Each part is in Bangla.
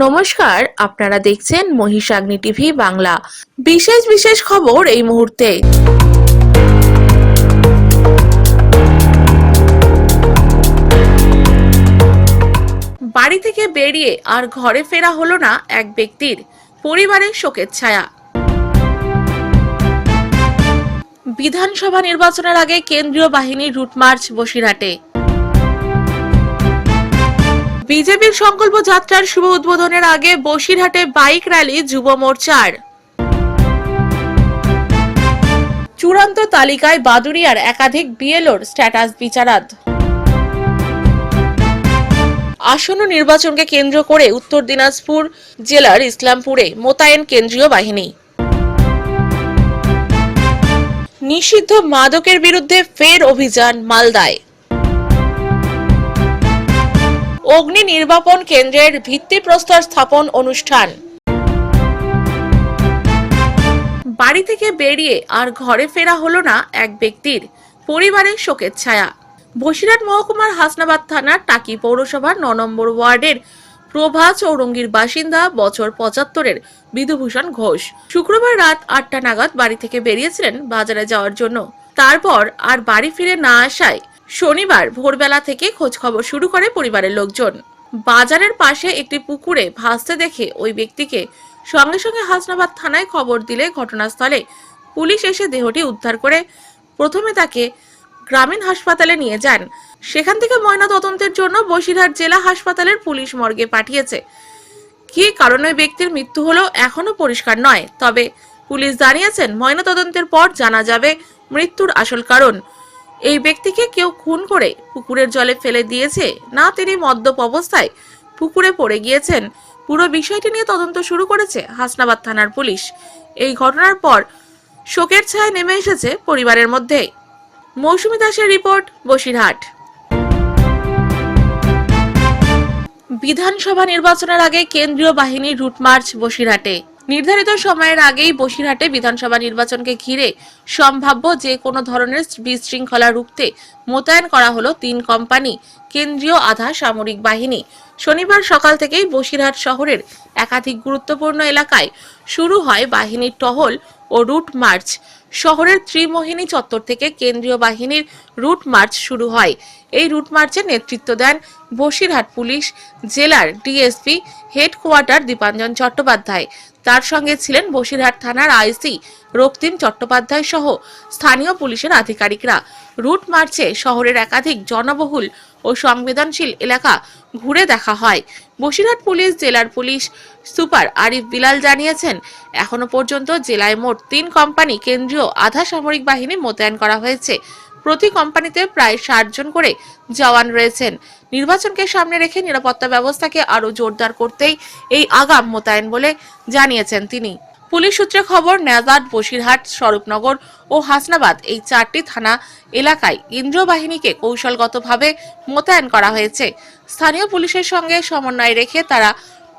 নমস্কার, আপনারা দেখছেন মহিষাগ্নি টিভি বাংলা। বিশেষ খবর এই মুহূর্তে। বাড়ি থেকে বেরিয়ে আর ঘরে ফেরা হলো না এক ব্যক্তির, পরিবারের শোকের ছায়া। বিধানসভা নির্বাচনের আগে কেন্দ্রীয় বাহিনীর রুট মার্চ বসিরহাটে। বিজেপির সংকল্প যাত্রার শুভ উদ্বোধনের আগে বসিরহাটে বাইক র্যালি যুব মোর্চার। চূড়ান্ত তালিকায় বাদুড়িয়ার একাধিক বিএলওর স্ট্যাটাস বিচারাধ। আসন্ন নির্বাচনকে কেন্দ্র করে উত্তর দিনাজপুর জেলার ইসলামপুরে মোতায়েন কেন্দ্রীয় বাহিনী। নিষিদ্ধ মাদকের বিরুদ্ধে ফের অভিযান মালদায়। অগ্নি নির্বাপন কেন্দ্রের ভিত্তিপ্রস্তর স্থাপন অনুষ্ঠান। বাড়ি থেকে বেরিয়ে আর ঘরে ফেরা হলো না এক ব্যক্তির, পরিবারের শোকের ছায়া। বসিরহাট মহকুমার হাসনাবাদ থানার টাকি পৌরসভার ৯ নম্বর ওয়ার্ডের প্রভা চৌরঙ্গীর বাসিন্দা বছর ৭৫-এর বিধুভূষণ ঘোষ শুক্রবার রাত ৮টা নাগাদ বাড়ি থেকে বেরিয়েছিলেন বাজারে যাওয়ার জন্য। তারপর আর বাড়ি ফিরে না আসায় শনিবার ভোরবেলা থেকে খোঁজ খবর শুরু করে পরিবারের লোকজন। বাজারের পাশে একটি পুকুরে ভাসতে দেখে ওই ব্যক্তিকে সঙ্গে সঙ্গে হাসনাবাদ থানায় খবর দিলে ঘটনাস্থলে পুলিশ এসে দেহটি উদ্ধার করে প্রথমে তাকে গ্রামীণ হাসপাতালে নিয়ে যান। সেখান থেকে ময়নাতদন্তের জন্য বসিরহাট জেলা হাসপাতালের পুলিশ মর্গে পাঠিয়েছে। কী কারণে ব্যক্তির মৃত্যু হলো এখনো পরিষ্কার নয়, তবে পুলিশ জানিয়েছেন ময়নাতদন্তের পর জানা যাবে মৃত্যুর আসল কারণ। এই ব্যক্তিকে কেউ খুন করে পুকুরের জলে ফেলে দিয়েছে, না তিনি মদ্যপ অবস্থায় পুকুরে পড়ে গিয়েছেন, পুরো বিষয়টি নিয়ে তদন্ত শুরু করেছে হাসনাবাদ থানার পুলিশ। এই ঘটনার পর শোকের ছায়া নেমে এসেছে পরিবারের মধ্যে। মৌসুমী দাসের রিপোর্ট, বসিরহাট। বিধানসভা নির্বাচনের আগে কেন্দ্রীয় বাহিনীর রুট মার্চ বসিরহাটে। নির্ধারিত সময়ের আগেই বসিরহাটে বিধানসভা নির্বাচনকে ঘিরে সম্ভাব্য যে কোনো ধরনের বিশৃঙ্খলা রুখতে মোতায়েন করা হলো ৩ কোম্পানি কেন্দ্রীয় আধা সামরিক বাহিনী। শনিবার সকাল থেকেই বসিরহাট শহরের একাধিক গুরুত্বপূর্ণ এলাকায় শুরু হয় বাহিনীর টহল ও রুট মার্চ। শহরের ত্রিমোহিনী চত্বর থেকে কেন্দ্রীয় বাহিনীর রুট মার্চ শুরু হয়। এই রুট মার্চের নেতৃত্ব দেন বসিরহাট পুলিশ জেলার ডিএসপি হেডকোয়ার্টার দীপাঞ্জন চট্টোপাধ্যায়। তার সঙ্গে ছিলেন বসিরহাট থানার আইসি রক্তিম চট্টোপাধ্যায় সহ স্থানীয় পুলিশের আধিকারিকরা। রুট মার্চে শহরের একাধিক জনবহুল ও সংবেদনশীল এলাকা ঘুরে দেখা হয়। বসিরহাট পুলিশ জেলার পুলিশ সুপার আরিফ বিলাল জানিয়েছেন, এখনো পর্যন্ত জেলায় মোট ৩ কোম্পানি কেন্দ্রীয় আধা সামরিক বাহিনী মোতায়েন করা হয়েছে। প্রতি কোম্পানিতে প্রায় ৬০ জন করে জওয়ান রয়েছেন। নির্বাচনকে সামনে রেখে নিরাপত্তা ব্যবস্থাকে আরো জোরদার করতেই এই আগাম মোতায়েন বলে জানিয়েছেন তিনি। পুলিশ সূত্রে খবর, নেজাদ, বসিরহাট, স্বরূপনগর ও হাসনাবাদ এই 4টি থানা এলাকায় কেন্দ্রীয় বাহিনীকে কৌশলগতভাবে মোতায়েন করা হয়েছে। স্থানীয় পুলিশের সঙ্গে সমন্বয় রেখে তারা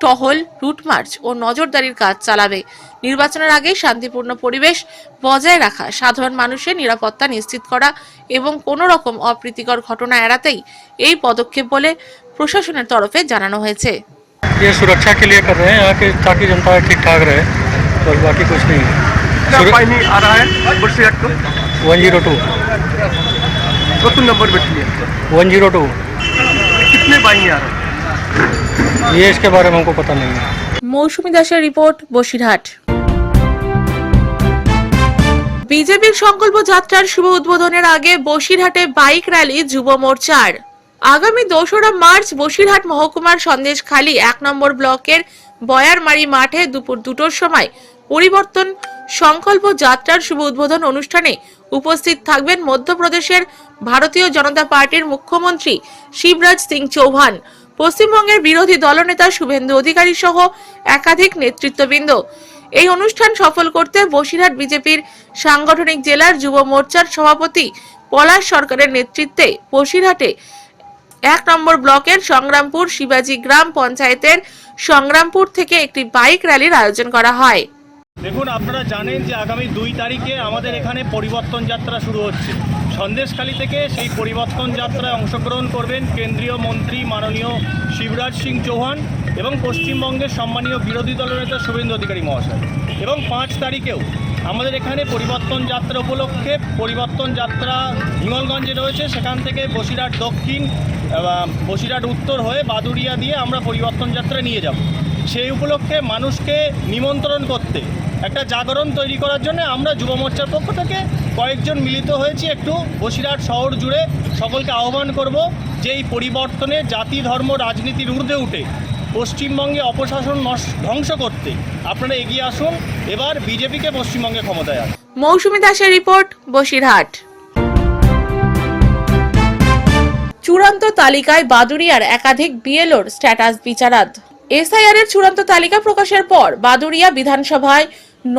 টহল, রুট মার্চ ও নজরদারির কাজ চালাবে। নির্বাচনের আগে শান্তিপূর্ণ পরিবেশ বজায় রাখা, সাধারণ মানুষের নিরাপত্তা নিশ্চিত করা এবং কোনো রকম অপ্রীতিকর ঘটনা এড়াতেই এই পদক্ষেপ বলে প্রশাসনের তরফে জানানো হয়েছে। ये सुरक्षा के लिए कर रहे हैं यहाँ के, ताकि जनता ठीक ठाक रहे और बाकी कुछ नहीं। पानी आ रहा है बसिरहाट को 102 कौन नंबर बैठी है 102 कितने बाहिनी आ रहे हैं ये इसके बारे में हमको पता नहीं है। মৌসুমী দাসের রিপোর্ট, বসিরহাট। বিজেপির সংকল্প যাত্রার শুভ উদ্বোধনের আগে বসিরহাটে বাইক র্যালি যুব মোর্চার। আগামী ২রা মার্চ বসিরহাট মহকুমার সন্দেশখালী ১ নম্বর ব্লকের বয়ারমারি মাঠে দুপুর ২টোর সময় পরিবর্তন সংকল্প যাত্রার শুভ উদ্বোধন অনুষ্ঠানে উপস্থিত থাকবেন মধ্যপ্রদেশের ভারতীয় জনতা পার্টির মুখ্যমন্ত্রী শিবরাজ সিং চৌহান, পশ্চিমবঙ্গের বিরোধী দলনেতা শুভেন্দু অধিকারী সহ একাধিক নেতৃত্ববৃন্দ। এই অনুষ্ঠান সফল করতে বসিরহাট বিজেপির সাংগঠনিক জেলার যুব মোর্চার সভাপতি পলাশ সরকারের নেতৃত্বে বসিরহাটে ১ নম্বর ব্লকের সংগ্রামপুর শিবাজি গ্রাম পঞ্চায়েতের সংগ্রামপুর থেকে একটি বাইক র্যালির আয়োজন করা হয়। দেখুন, আপনারা জানেন যে আগামী 2 তারিখে আমাদের এখানে পরিবর্তন যাত্রা শুরু হচ্ছে। সন্দেশখালী থেকে সেই পরিবর্তন যাত্রায় অংশগ্রহণ করবেন কেন্দ্রীয় মন্ত্রী মাননীয় শিবরাজ সিং চৌহান এবং পশ্চিমবঙ্গের সম্মানীয় বিরোধী দলনেতা শুভেন্দু অধিকারী মহাশয়। এবং 5 তারিখেও আমাদের এখানে পরিবর্তন যাত্রা উপলক্ষে পরিবর্তন যাত্রা হিঙ্গলগঞ্জে রয়েছে, সেখান থেকে বসিরহাট দক্ষিণ বসিরহাট উত্তর হয়ে বাদুড়িয়া দিয়ে আমরা পরিবর্তন যাত্রা নিয়ে যাব। সেই উপলক্ষে মানুষকে নিমন্ত্রণ করতে, একটা জাগরণ তৈরি করার জন্য আমরা যুব মোর্চার পক্ষ থেকে কয়েকজন মিলিত হয়েছি। একটু বসিরহাট শহর জুড়ে সকলকে আহ্বান করব যে এই পরিবর্তনে জাতি ধর্ম রাজনীতির ঊর্ধ্বে উঠে পশ্চিমবঙ্গে অপশাসন ধ্বংস করতে আপনারা এগিয়ে আসুন। এবার বিজেপিকে পশ্চিমবঙ্গে ক্ষমতায় আসুন। মৌসুমী দাসের রিপোর্ট, বসিরহাট। চূড়ান্ত তালিকায় বাদুড়িয়ার একাধিক বিএলওর স্ট্যাটাস বিচারাধীন। এসআইআর এর চূড়ান্ত তালিকা প্রকাশের পর বাদুড়িয়া বিধানসভায়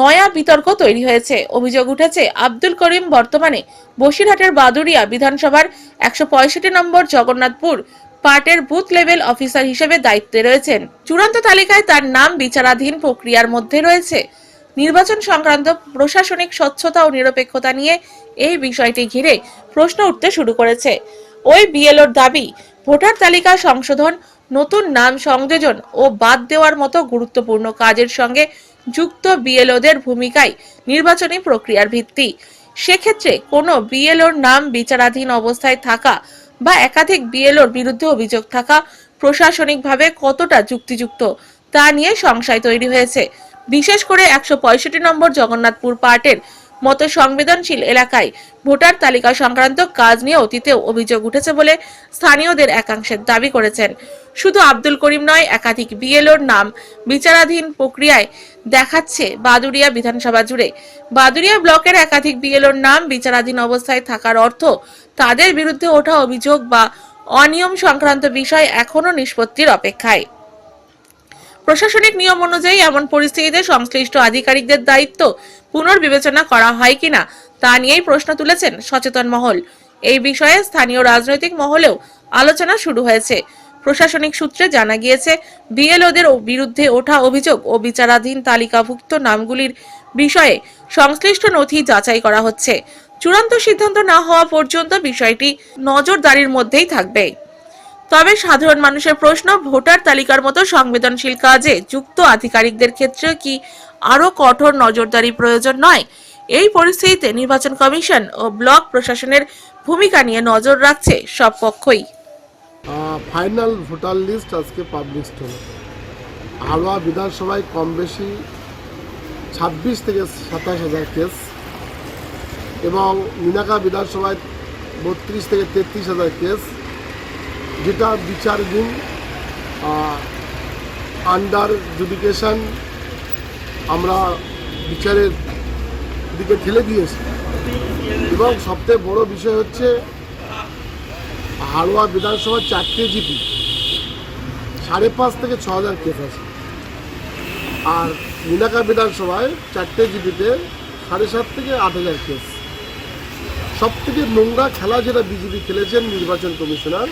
নয়া বিতর্ক তৈরি হয়েছে। অভিযোগ উঠেছে আব্দুল করিম বর্তমানে বসিরহাটের বাদুড়িয়া বিধানসভার 165 নম্বর জগন্নাথপুর পার্টের বুথ লেভেল অফিসার হিসেবে দায়িত্বে রয়েছেন। চূড়ান্ত তালিকায় তার নাম বিচারাধীন প্রক্রিয়ার মধ্যে রয়েছে। নির্বাচন সংক্রান্ত প্রশাসনিক স্বচ্ছতা ও নিরপেক্ষতা নিয়ে এই বিষয়টি ঘিরে প্রশ্ন উঠতে শুরু করেছে। ওই বিএলওর দাবি, ভোটার তালিকা সংশোধন, নতুন নাম সংযোজন ও বাদ দেওয়ার মতো গুরুত্বপূর্ণ কাজের সঙ্গে যুক্ত বিএলওদের ভূমিকায় নির্বাচনী প্রক্রিয়ার ভিত্তি। সেক্ষেত্রে কোনো বিএলওর নাম বিচারাধীন অবস্থায় থাকা বা একাধিক বিএলওর বিরুদ্ধে অভিযোগ থাকা প্রশাসনিকভাবে কতটা যুক্তিযুক্ত তা নিয়ে সংশয় তৈরি হয়েছে। বিশেষ করে 165 নম্বর জগন্নাথপুর পার্টের মতো সংবেদনশীল এলাকায় ভোটার তালিকা সংক্রান্ত কাজ নিয়ে অতীতেও অভিযোগ উঠেছে বলে স্থানীয়দের একাংশের দাবি করেছেন। শুধু আব্দুল করিম নয়, একাধিক বিএলওর নাম বিচারাধীন প্রক্রিয়ায় দেখাচ্ছে বাদুড়িয়া বিধানসভা জুড়ে। বাদুড়িয়া ব্লকের একাধিক বিএলওর নাম বিচারাধীন অবস্থায় থাকার অর্থ তাদের বিরুদ্ধে ওঠা অভিযোগ বা অনিয়ম সংক্রান্ত বিষয় এখনো নিষ্পত্তির অপেক্ষায়। প্রশাসনিক নিয়ম অনুযায়ী এমন পরিস্থিতিতে সংশ্লিষ্ট আধিকারিকদের দায়িত্ব পুনর্বিবেচনা করা হয় কিনা তা নিয়েই প্রশ্ন তুলেছেন সচেতন মহল। এই বিষয়ে স্থানীয় রাজনৈতিক মহলেও আলোচনা শুরু হয়েছে। প্রশাসনিক সূত্রে জানা গিয়েছে, বিএলওদের বিরুদ্ধে ওঠা অভিযোগ ও বিচারাধীন তালিকাভুক্ত নামগুলির বিষয়ে সংশ্লিষ্ট নথি যাচাই করা হচ্ছে। চূড়ান্ত সিদ্ধান্ত না হওয়া পর্যন্ত বিষয়টি নজরদারির মধ্যেই থাকবে। তবে সাধারণ মানুষের প্রশ্ন, ভোটার তালিকার মতো সংবেদনশীল কাজে যুক্ত আধিকারিকদের ক্ষেত্রে কি আরো কঠোর নজরদারি প্রয়োজন নয়? এই পরিস্থিতিতে নির্বাচন কমিশন ও ব্লক প্রশাসনের ভূমিকা নিয়ে নজর রাখছে সব পক্ষই। ফাইনাল ভোটার লিস্ট আজকে পাবলিশ হলো। হালুয়া বিধানসভায় কম বেশি 26 থেকে 27,000 কেস এবং মিনাকা বিধানসভায় 32 থেকে 33,000 কেস, যেটা বিচারাধীন আন্ডার জুডিকেশন আমরা বিচারের দিকে ঠেলে দিয়েছি। এবং সবথেকে বড় বিষয় হচ্ছে হালুয়া বিধানসভার 4টে জিপি 5.5 থেকে 6,000 কেস আছে, আর মিনাকা বিধানসভায় 4টে জিপিতে 7.5 থেকে 8,000 কেস। সব থেকে নোংরা খেলা যেটা বিজেপি খেলেছেন নির্বাচন কমিশনার,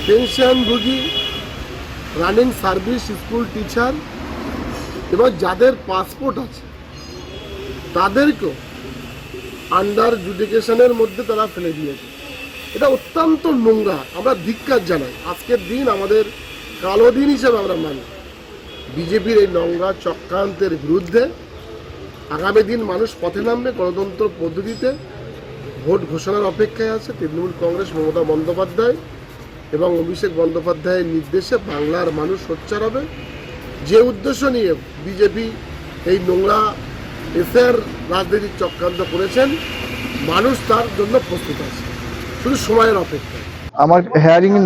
পেনশনভোগী, রানিং সার্ভিস স্কুল টিচার এবং যাদের পাসপোর্ট আছে তাদেরকেও আন্ডার জুডিকেশনের মধ্যে তারা ফেলে দিয়েছে। এটা অত্যন্ত নোংরা, আমরা ধিক্কার জানাই। আজকের দিন আমাদের কালো দিন হিসেবে আমরা মানি। বিজেপির এই নোংরা চক্রান্তের বিরুদ্ধে আগামী দিন মানুষ পথে নামবে। গণতন্ত্র পদ্ধতিতে ভোট ঘোষণার অপেক্ষায় আছে। তৃণমূল কংগ্রেস, মমতা বন্দ্যোপাধ্যায় এবং অভিষেক বন্দ্যোপাধ্যায়ের নির্দেশে বাংলার মানুষ সোচ্চার হবে। যে উদ্দেশ্য নিয়ে বিজেপি এই নোংরা এসআর রাজনৈতিক চক্রান্ত করেছেন, মানুষ তার জন্য প্রস্তুত আছে, শুধু সময়ের অপেক্ষা। আমার হেয়ারিং এর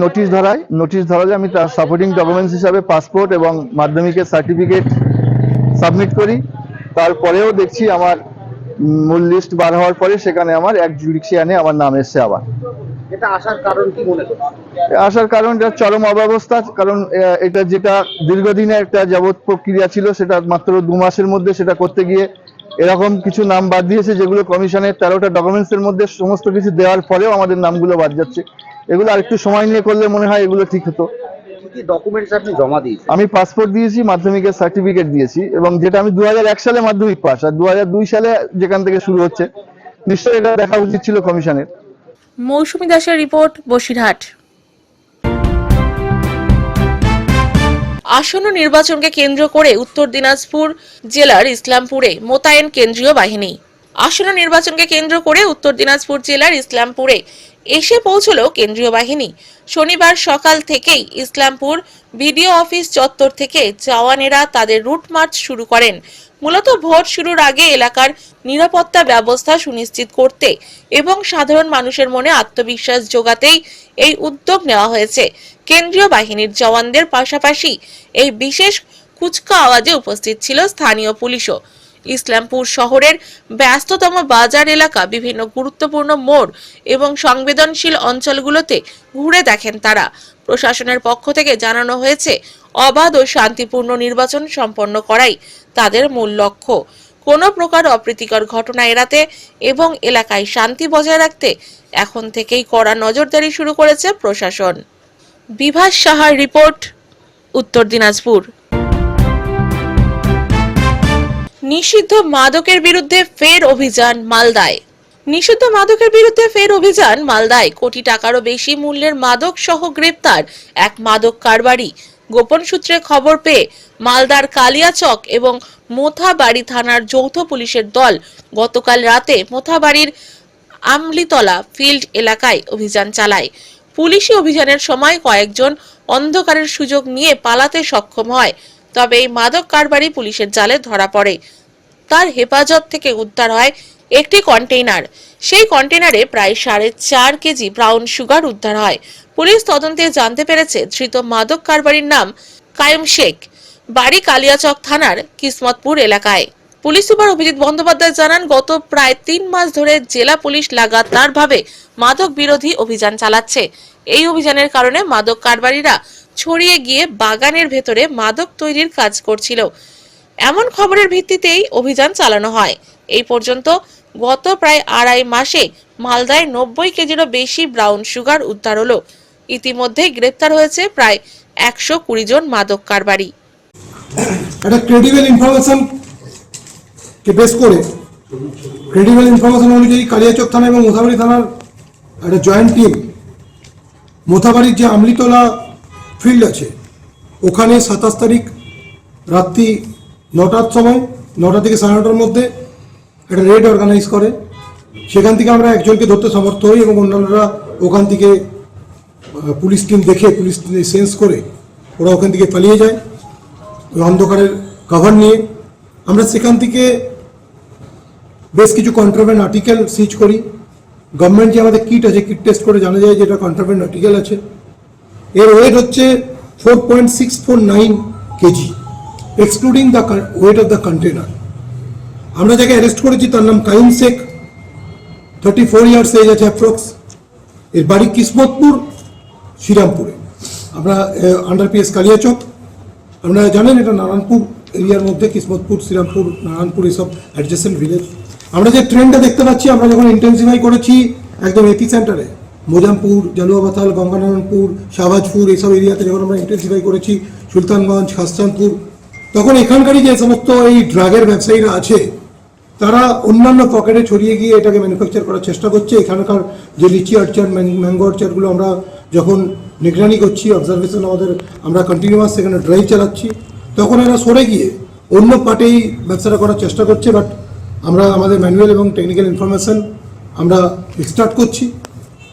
নোটিশ ধরালে আমি তার সাপোর্টিং ডকুমেন্টস হিসাবে পাসপোর্ট এবং মাধ্যমিকের সার্টিফিকেট সাবমিট করি। তারপরেও দেখছি আমার মূল লিস্ট বার হওয়ার পরে সেখানে আমার এক জুডিকশিয়ানে আমার নাম এসছে। আবার এটা আসার কারণ কি মনে করছেন? আসার কারণ এটা চরম অব্যবস্থা। কারণ এটা যেটা দীর্ঘদিনের একটা যাবত প্রক্রিয়া ছিল, সেটা মাত্র 2 মাসের মধ্যে সেটা করতে গিয়ে এরকম কিছু নাম বাদ দিয়েছে, যেগুলো কমিশনের 13টা ডকুমেন্টসের মধ্যে সমস্ত কিছু দেওয়ার পরেও আমাদের নামগুলো বাদ যাচ্ছে। এগুলো আরেকটু সময় নিয়ে করলে মনে হয় এগুলো ঠিক হতো। কি ডকুমেন্টস আপনি জমা দিয়েছেন? আমি পাসপোর্ট দিয়েছি, মাধ্যমিকের সার্টিফিকেট দিয়েছি, এবং যেটা আমি 2001 সালে মাধ্যমিক পাস, আর 2002 সালে যেখান থেকে শুরু হচ্ছে নিশ্চয়ই এটা দেখা উচিত ছিল কমিশনের। মৌসুমী দাসের রিপোর্ট, বসিরহাট। আসন্ন নির্বাচনকে কেন্দ্র করে উত্তর দিনাজপুর জেলার ইসলামপুরে মোতায়েন কেন্দ্রীয় বাহিনী। আসন্ন নির্বাচনকে কেন্দ্র করে উত্তর দিনাজপুর জেলার ইসলামপুরে এসে পৌঁছলো কেন্দ্রীয় বাহিনী। শনিবার সকাল থেকেই ইসলামপুর বিডিও অফিস চত্বর থেকে জওয়ানেরা তাদের রুট মার্চ শুরু করেন। মূলত ভোট শুরুর আগে এলাকার নিরাপত্তা ব্যবস্থা সুনিশ্চিত করতে এবং সাধারণ মানুষের মনে আত্মবিশ্বাস যোগাতেই এই উদ্যোগ নেওয়া হয়েছে। কেন্দ্রীয় বাহিনীর জওয়ানদের পাশাপাশি এই বিশেষ কুচকাওয়াজে উপস্থিত ছিল স্থানীয় পুলিশও। ইসলামপুর শহরের ব্যস্ততম বাজার এলাকা, বিভিন্ন গুরুত্বপূর্ণ মোড় এবং সংবেদনশীল অঞ্চলগুলোতে ঘুরে দেখেন তারা। প্রশাসনের পক্ষ থেকে জানানো হয়েছে, অবাধ ও শান্তিপূর্ণ নির্বাচন সম্পন্ন করাই তাদের মূল লক্ষ্য। কোনো প্রকার অপ্রীতিকর ঘটনা এড়াতে এবং এলাকায় শান্তি বজায় রাখতে এখন থেকেই কড়া নজরদারি শুরু করেছে প্রশাসন। বিভাস সাহার রিপোর্ট, উত্তর দিনাজপুর। নিষিদ্ধ মাদকের বিরুদ্ধে ফের অভিযান মালদায়। নিষিদ্ধ মাদকের বিরুদ্ধে ফের অভিযান মালদায়। কোটি টাকারও বেশি মূল্যের মাদক সহ গ্রেপ্তার এক মাদক কারবারি। গোপন সূত্রে খবর পেয়ে মালদার কালিয়াচক এবং মোথাবাড়ি থানার যৌথ পুলিশের দল গতকাল রাতে মোথাবাড়ির আমলিতলা ফিল্ড এলাকায় অভিযান চালায়। পুলিশি অভিযানের সময় কয়েকজন অন্ধকারের সুযোগ নিয়ে পালাতে সক্ষম হয়, তবে এই মাদক কারবারি পুলিশের জালে ধরা পড়ে। তার হেফাজত থেকে উদ্ধার হয় একটি কন্টেইনার। সেই কন্টেইনারে প্রায় 4.5 কেজি ব্রাউন সুগার উদ্ধার হয়। পুলিশ তদন্তে জানতে পেরেছে ধৃত মাদক কারবারির নাম কায়েম শেখ, বাড়ি কালিয়াচক থানার কিসমতপুর এলাকায়। পুলিশ সুপার অভিজিৎ বন্দ্যোপাধ্যায় জানান, গত প্রায় 3 মাস ধরে জেলা পুলিশ লাগাতারভাবে মাদক বিরোধী অভিযান চালাচ্ছে। এই অভিযানের কারণে মাদক কারবারিরা ছড়িয়ে গিয়ে বাগানের ভেতরে মাদক তৈরির কাজ করছিল। এমন খবরের ভিত্তিতেই অভিযান চালানো হয়। এই পর্যন্ত গত প্রায় 2.5 মাসে মালদায় 90 কেজিরও বেশি ব্রাউন সুগার উদ্ধার হলো। ইতিমধ্যে গ্রেপ্তার হয়েছে প্রায় 120 জন মাদক কারবারি। একটা ক্রেডিবল ইনফরমেশন কে বেস করে ক্রেডিবল ইনফরমেশন অনুযায়ী কালিয়াচক থানা এবং মোথাবাড়ি থানার একটা জয়েন্ট টিম মোথাবাড়ির যে আমলিতলা ফিল্ড আছে ওখানে 27 তারিখ রাত্রি 9টার সময় 9টা থেকে 9:30টার মধ্যে একটা রেড অর্গানাইজ করে। সেখান থেকে আমরা একজনকে ধরতে সমর্থ হই এবং অন্যান্যরা ওখান থেকে পুলিশ টিম দেখে, পুলিশ সেন্স করে ওরা ওখান থেকে পালিয়ে যায় ওই অন্ধকারের কভার নিয়ে। আমরা সেখান থেকে বেশ কিছু কন্ট্রাব্যান্ড আর্টিকেল সিজ করি। গভর্নমেন্ট যে আমাদের কিট আছে, কিট টেস্ট করে জানা যায় যে এটা কন্ট্রাব্যান্ড আর্টিকেল আছে। এর ওয়েট হচ্ছে 4.649 KG excluding the weight of the container. আমরা যাকে অ্যারেস্ট করেছি তার নাম কাইম শেখ, 34 ইয়ার্স এজ আছে অ্যাপ্রক্স। এর বাড়ি কিসমতপুর শ্রীরামপুরে। আমরা আন্ডার পিএস কালিয়াচক। আপনারা জানেন এটা নারায়ণপুর এরিয়ার মধ্যে, কিসমতপুর, শ্রীরামপুর, নারায়ণপুর এসব অ্যাডজেসেন্ট ভিলেজ। আমরা যে ট্রেনটা দেখতে পাচ্ছি, আমরা যখন ইন্টেন্সিফাই করেছি একদম এপি সেন্টারে মোজামপুর, জালুয়াবাথাল, গঙ্গানারায়ণপুর, শাহবাজপুর এইসব এরিয়াতে যখন আমরা ইন্টেন্সিফাই করেছি, সুলতানগঞ্জ, খাসচাঁদপুর, তখন এখানকারই যে সমস্ত এই ড্রাগের ব্যবসায়ীরা আছে তারা অন্যান্য পকেটে ছড়িয়ে গিয়ে এটাকে ম্যানুফ্যাকচার করার চেষ্টা করছে। এখানকার যে লিচি অর্চার্ড, ম্যাঙ্গো অর্চার্ডগুলো আমরা যখন নিগরানি করছি, অবজারভেশন আমরা কন্টিনিউয়াস সেখানে ড্রাইভ চালাচ্ছি, তখন এরা সরে গিয়ে অন্য পার্টেই ব্যবসাটা করার চেষ্টা করছে। বাট আমরা আমাদের ম্যানুয়াল এবং টেকনিক্যাল ইনফরমেশন আমরা এক্সট্রাক্ট করছি।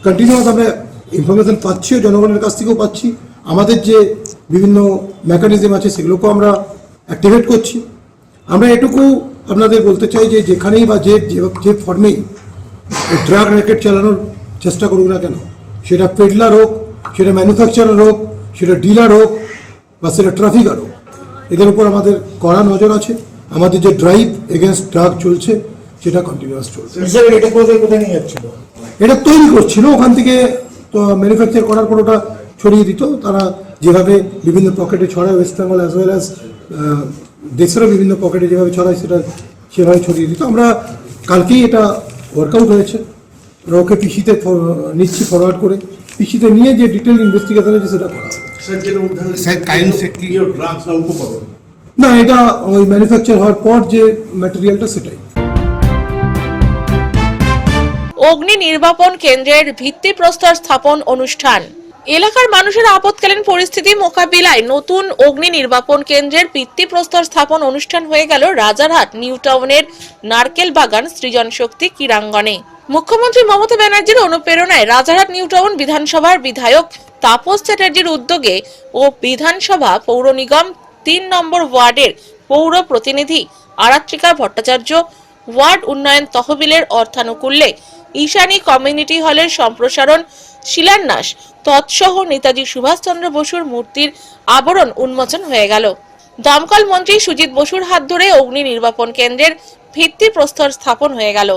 কন্টিনিউয়াস আমরা ইনফরমেশন পাচ্ছি, জনগণের কাছ থেকেও পাচ্ছি। আমাদের যে বিভিন্ন মেকানিজম আছে সেগুলোকেও আমরা অ্যাক্টিভেট করছি। আমরা এটুকু আপনাদের বলতে চাই যে যেখানেই বা যে ফর্মেই ড্রাগ র্যাকেট চালানোর চেষ্টা করুক না কেন, সেটা পেডলার হোক, সেটা ম্যানুফ্যাকচারার হোক, সেটা ডিলার হোক বা সেটা ট্রাফিকার হোক, এদের উপর আমাদের কড়া নজর আছে। আমাদের যে ড্রাইভ এগেনস্ট ড্রাগ চলছে সেটা কন্টিনিউয়াস চলছে। এটা তৈরি করছিল, ওখান থেকে তো ম্যানুফ্যাকচার করার পর ওটা ছড়িয়ে দিত। তারা যেভাবে বিভিন্ন পকেটে ছড়ায়, West Bengal as well as দেশেরও বিভিন্ন পকেটে যেভাবে ছড়ায় সেটা সেভাবে ছড়িয়ে দিত। আমরা কালকেই এটা ওয়ার্কআউট হয়েছে। ওকে পিসিতে নিচ্ছি ফরওয়ার্ড করে, পিসিতে নিয়ে যে ডিটেল ইনভেস্টিগেশন আছে সেটা করা না, এটা ওই ম্যানুফ্যাকচার হওয়ার পর যে ম্যাটেরিয়ালটা সেটাই। অগ্নি নির্বাপন কেন্দ্রের ভিত্তিপ্রস্তর স্থাপন অনুষ্ঠান। এলাকার মানুষের আপৎকালীন পরিস্থিতি মোকাবিলায় নতুন অগ্নি নির্বাপন কেন্দ্রের ভিত্তিপ্রস্তর স্থাপন অনুষ্ঠান হয়ে গেল রাজারহাট নিউ টাউনের নারকেল বাগান সৃজন শক্তি ক্রীড়াঙ্গনে। মুখ্যমন্ত্রী মমতা ব্যানার্জির অনুপ্রেরণায় রাজারহাট নিউ টাউন বিধানসভার বিধায়ক তাপস চ্যাটার্জির উদ্যোগে ও বিধানসভা পৌর নিগম ৩ নম্বর ওয়ার্ডের পৌর প্রতিনিধি আরাত্রিকা ভট্টাচার্য ওয়ার্ড উন্নয়ন তহবিলের অর্থানুকূল্যে ঈশানী কমিউনিটি হলের সম্প্রসারণ শিলান্যাস তৎসহ নেতাজি সুভাষচন্দ্র বসুর মূর্তির আবরণ উন্মোচন হয়ে গেল। দমকল মন্ত্রী সুজিত বসুর হাত ধরে অগ্নি নির্বাপন কেন্দ্রের ভিত্তিপ্রস্তর স্থাপন হয়ে গেল।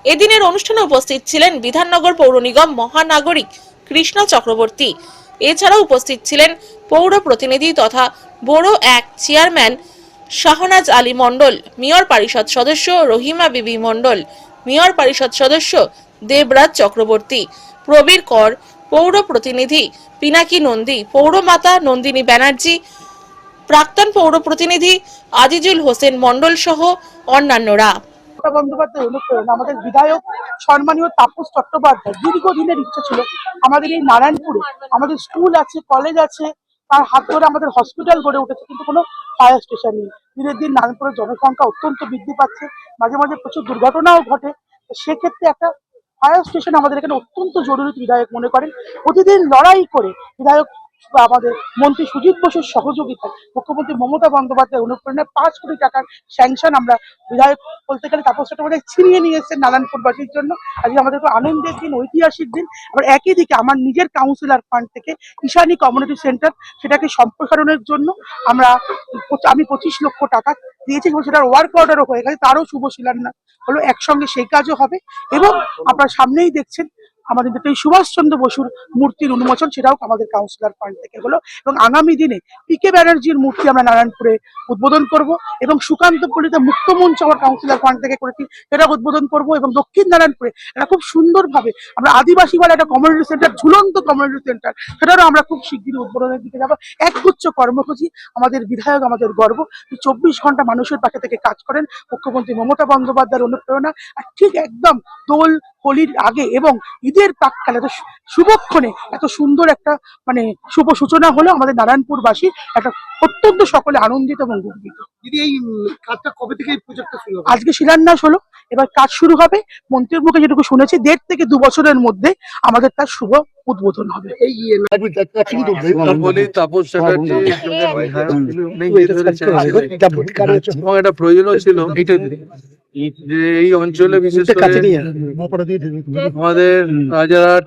এদিনের অনুষ্ঠানে উপস্থিত ছিলেন বিধাননগর পৌর নিগম মহানাগরিক কৃষ্ণ চক্রবর্তী। এছাড়াও উপস্থিত ছিলেন পৌর প্রতিনিধি তথা বড় এক চেয়ারম্যান শাহনাজ আলী মণ্ডল, মেয়র পরিষদ সদস্য রহিমা বিবি মণ্ডল, মেয়র পরিষদ সদস্য দেবরাজ চক্রবর্তী, প্রবীর কর, পৌর প্রতিনিধি পিনাকি নন্দী, পৌরমাতা নন্দিনী ব্যানার্জি, প্রাক্তন পৌর প্রতিনিধি আজিজুল হোসেন মণ্ডল সহ অন্যান্যরা। মমতা বন্দ্যোপাধ্যায় অনুপ্রেরণা আমাদের বিধায়ক সম্মানীয় তাপস চট্টোপাধ্যায় দীর্ঘদিনের ইচ্ছা ছিল আমাদের এই নারায়ণপুরে আমাদের স্কুল আছে, কলেজ আছে, তার হাত ধরে আমাদের হসপিটাল গড়ে উঠেছে, কিন্তু কোনো ফায়ার স্টেশন নেই। দিনের দিন নারায়ণপুরের জনসংখ্যা অত্যন্ত বৃদ্ধি পাচ্ছে, মাঝে মাঝে প্রচুর দুর্ঘটনাও ঘটে। সেক্ষেত্রে একটা ফায়ার স্টেশন আমাদের এখানে অত্যন্ত জরুরি বিধায়ক মনে করেন। প্রতিদিন লড়াই করে বিধায়ক আমাদের মন্ত্রী সুজিত বসুর সহযোগিতায় মুখ্যমন্ত্রী মমতা বন্দ্যোপাধ্যায় অনুপ্রেরণায় 5 কোটি টাকার স্যাংশন আমরা বিধায়ক বলতে গেলে তাপস চট্টোপাধ্যায় ছিনিয়ে নিয়ে এসেছেন নারায়ণপুরবাসীর জন্য। আজকে আমাদের খুব আনন্দের দিন, ঐতিহাসিক দিন। আবার একই দিকে আমার নিজের কাউন্সিলর ফান্ড থেকে ঈশানী কমিউনিটি সেন্টার সেটাকে সম্প্রসারণের জন্য আমি 25 লক্ষ টাকা দিয়েছি এবং সেটার ওয়ার্ক অর্ডারও হয়ে গেছে, তারও শুভ শিলান্যাস হলো। একসঙ্গে সেই কাজও হবে এবং আপনারা সামনেই দেখছেন আমাদের যেটা সুভাষচন্দ্র বসুর মূর্তির উন্মোচন, সেটাও আমাদের কাউন্সিলর ফান্ড থেকে হলো। এবং আগামী দিনে পিকে ব্যানার্জির মূর্তি আমরা নারায়ণপুরে উদ্বোধন করব এবং সুকান্তপল্লীতে মুক্তমঞ্চ আমার কাউন্সিলর ফান্ড থেকে করেছি, সেটা উদ্বোধন করব। এবং দক্ষিণ নারায়ণপুরে এটা খুব সুন্দরভাবে আমরা আদিবাসী বলে একটা কমিউনিটি সেন্টার, ঝুলন্ত কমিউনিটি সেন্টার, সেটারও আমরা খুব শিগগিরই উদ্বোধনের দিকে যাবো। একগুচ্ছ কর্মসূচি। আমাদের বিধায়ক আমাদের গর্ব, 24 ঘন্টা মানুষের পাশে থেকে কাজ করেন মুখ্যমন্ত্রী মমতা বন্দ্যোপাধ্যায়ের অনুপ্রেরণা। আর ঠিক একদম দোল হোলির আগে এবং ঈদের প্রাককালে এত শুভক্ষণে এত সুন্দর একটা শুভ সূচনা হলো আমাদের নারায়ণপুরবাসী একটা অত্যন্ত সকলে আনন্দিত এবং গর্বিত। দিদি, এই কাজটা কবে থেকে এই প্রজেক্টটা শুরু হবে? আজকে শিলান্যাস হলো, এবার কাজ শুরু হবে। মন্ত্রীর মুখে যেটুকু শুনেছি 1.5 থেকে 2 বছরের মধ্যে আমাদের তার শুভ উদ্বোধন হবে। এই তাপস চ্যাটার্জি একটা প্রয়োজনও ছিল যে এই অঞ্চলে বিশেষ করে আমাদের রাজারহাট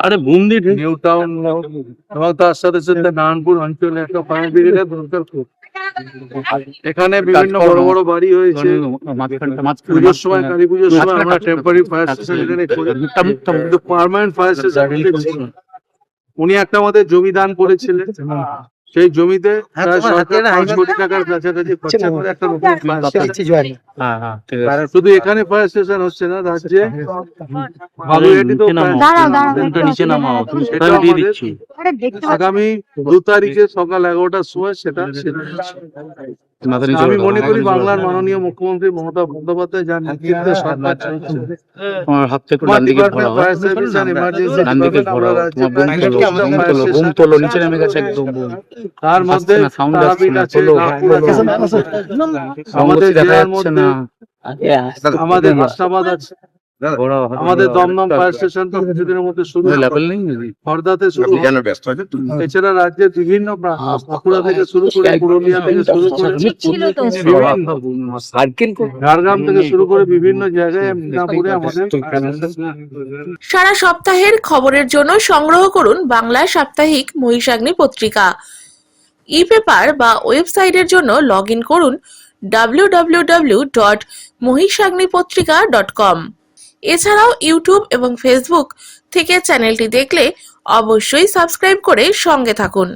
নিউ টাউন এবং তার সাথে সাথে নারায়ণপুর অঞ্চলে একটা ফায়ার ব্রিগেডের দরকার। এখানে বিভিন্ন বড় বড় বাড়ি হয়েছে, পুজোর সময় কালী পুজোর সময় আমরা টেম্পোরারি ফায়ার স্টেশন এখানে কিন্তু পার্মানেন্ট ফায়ার স্টেশন উনি একটা আমাদের জমি দান করেছিলেন। সেই জমিতে প্রায় সরকার 5 কোটি টাকার কাছাকাছি খরচা করে একটা শুধু এখানে ফায়ার স্টেশন হচ্ছে না, রাজ্যে আগামী 2 তারিখে সকাল 11টার সময় সেটা আমি মনে করি বাংলার মাননীয় মুখ্যমন্ত্রী মমতা বন্দ্যোপাধ্যায় যার নেতৃত্বে সরকার চলছে, তার মধ্যে আমাদের হাসনাবাদ আছে, আমাদের দমদম ফায়ার স্টেশন তো কিছুদিনের মধ্যে শুরু, হরদাতে শুরু, এছাড়া রাজ্যের বিভিন্ন বাঁকুড়া থেকে শুরু করে পুরুলিয়া থেকে শুরু করে ঝাড়গ্রাম থেকে শুরু করে বিভিন্ন জায়গায় আমাদের। সারা সপ্তাহের খবরের জন্য সংগ্রহ করুন বাংলা সাপ্তাহিক মহিষাগ্নি পত্রিকা। ই-পেপার বা ওয়েবসাইটের জন্য লগ ইন করুন www.mohisagnipotrika.com। এছাড়াও ইউটিউব এবং ফেসবুক থেকে চ্যানেলটি দেখলে অবশ্যই সাবস্ক্রাইব করে সঙ্গে থাকুন।